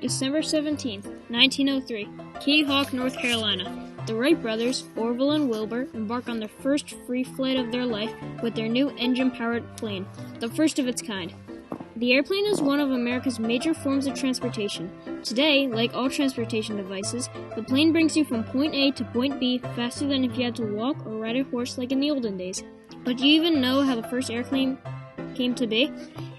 December 17th, 1903, Kitty Hawk, North Carolina. The Wright brothers, Orville and Wilbur, embark on their first free flight of their life with their new engine-powered plane, the first of its kind. The airplane is one of America's major forms of transportation. Today, like all transportation devices, the plane brings you from point A to point B faster than if you had to walk or ride a horse like in the olden days. But do you even know how the first airplane came to be?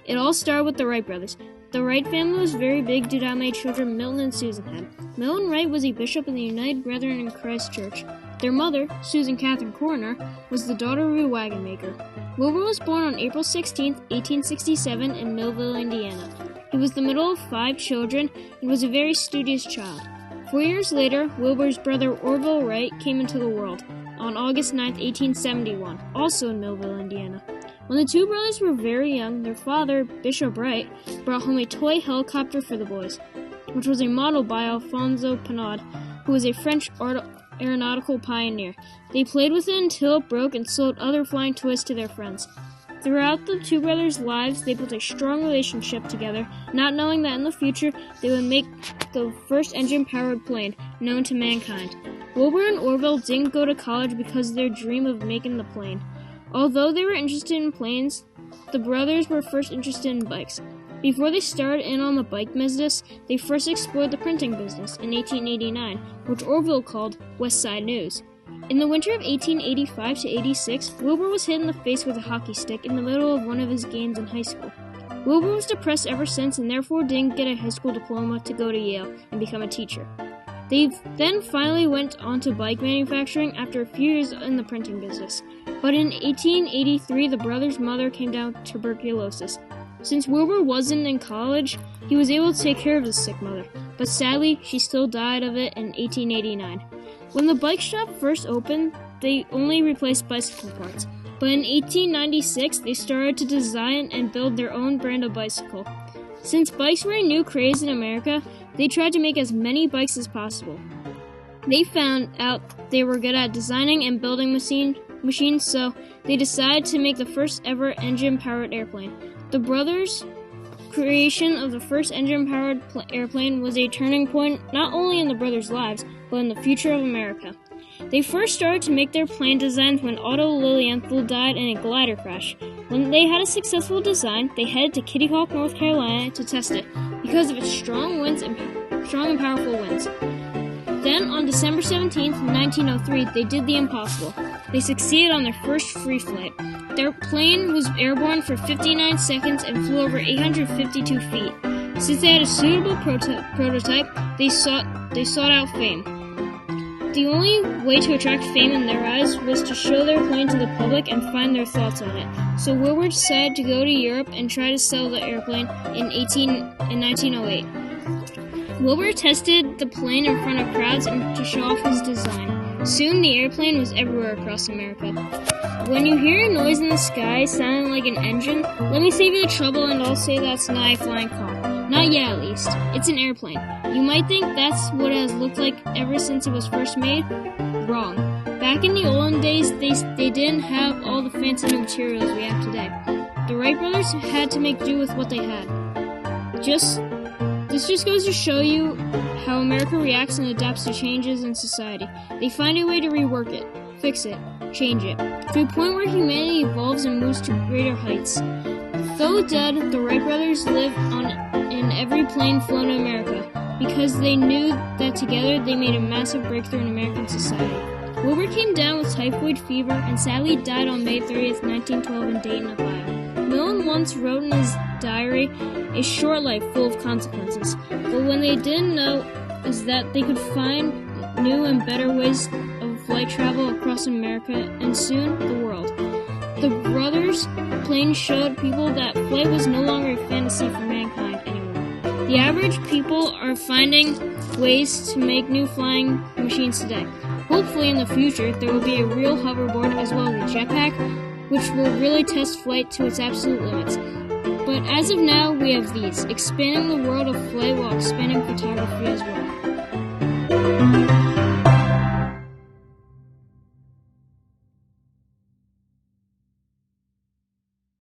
It all started with the Wright brothers. The Wright family was very big due to how many children Milton and Susan had. Milton Wright was a bishop in the United Brethren in Christ Church. Their mother, Susan Catherine Coroner, was the daughter of a wagon maker. Wilbur was born on April 16, 1867 in Millville, Indiana. He was the middle of 5 children and was a very studious child. 4 years later, Wilbur's brother Orville Wright came into the world on August 9, 1871, also in Millville, Indiana. When the two brothers were very young, their father, Bishop Wright, brought home a toy helicopter for the boys, which was a model by Alphonse Pinard, who was a French aeronautical pioneer. They played with it until it broke and sold other flying toys to their friends. Throughout the two brothers' lives, they built a strong relationship together, not knowing that in the future they would make the first engine-powered plane known to mankind. Wilbur and Orville didn't go to college because of their dream of making the plane. Although they were interested in planes, the brothers were first interested in bikes. Before they started in on the bike business, they first explored the printing business in 1889, which Orville called West Side News. In the winter of 1885 to 86, Wilbur was hit in the face with a hockey stick in the middle of one of his games in high school. Wilbur was depressed ever since and therefore didn't get a high school diploma to go to Yale and become a teacher. They then finally went on to bike manufacturing after a few years in the printing business. But in 1883, the brothers' mother came down with tuberculosis. Since Wilbur wasn't in college, he was able to take care of his sick mother, but sadly, she still died of it in 1889. When the bike shop first opened, they only replaced bicycle parts, but in 1896, they started to design and build their own brand of bicycle. Since bikes were a new craze in America, they tried to make as many bikes as possible. They found out they were good at designing and building machines, so they decided to make the first ever engine-powered airplane. The brothers' creation of the first engine-powered airplane was a turning point not only in the brothers' lives, but in the future of America. They first started to make their plane designs when Otto Lilienthal died in a glider crash. When they had a successful design, they headed to Kitty Hawk, North Carolina to test it because of its strong and powerful winds. Then, on December 17, 1903, they did the impossible. They succeeded on their first free flight. Their plane was airborne for 59 seconds and flew over 852 feet. Since they had a suitable prototype, they sought out fame. The only way to attract fame in their eyes was to show their plane to the public and find their thoughts on it. So Wilbur decided to go to Europe and try to sell the airplane in 1908. Wilbur tested the plane in front of crowds and to show off his design. Soon the airplane was everywhere across America. When you hear a noise in the sky sounding like an engine, let me save you the trouble and I'll say that's not a flying car. Not yet, at least. It's an airplane. You might think that's what it has looked like ever since it was first made. Wrong. Back in the olden days, they didn't have all the fancy new materials we have today. The Wright brothers had to make do with what they had. This just goes to show you how America reacts and adapts to changes in society. They find a way to rework it, fix it, change it, to a point where humanity evolves and moves to greater heights. Though dead, the Wright brothers live in every plane flown in America because they knew that together they made a massive breakthrough in American society. Wilbur came down with typhoid fever and sadly died on May 30th, 1912 in Dayton, Ohio. Milton once wrote in his diary, "A short life full of consequences," but when they didn't know is that they could find new and better ways of flight travel across America and soon the world. The brothers' plane showed people that flight was no longer a fantasy for mankind anymore. The average people are finding ways to make new flying machines today. Hopefully in the future there will be a real hoverboard as well as a jetpack, which will really test flight to its absolute limits. But as of now, we have these, expanding the world of flight while expanding photography as well.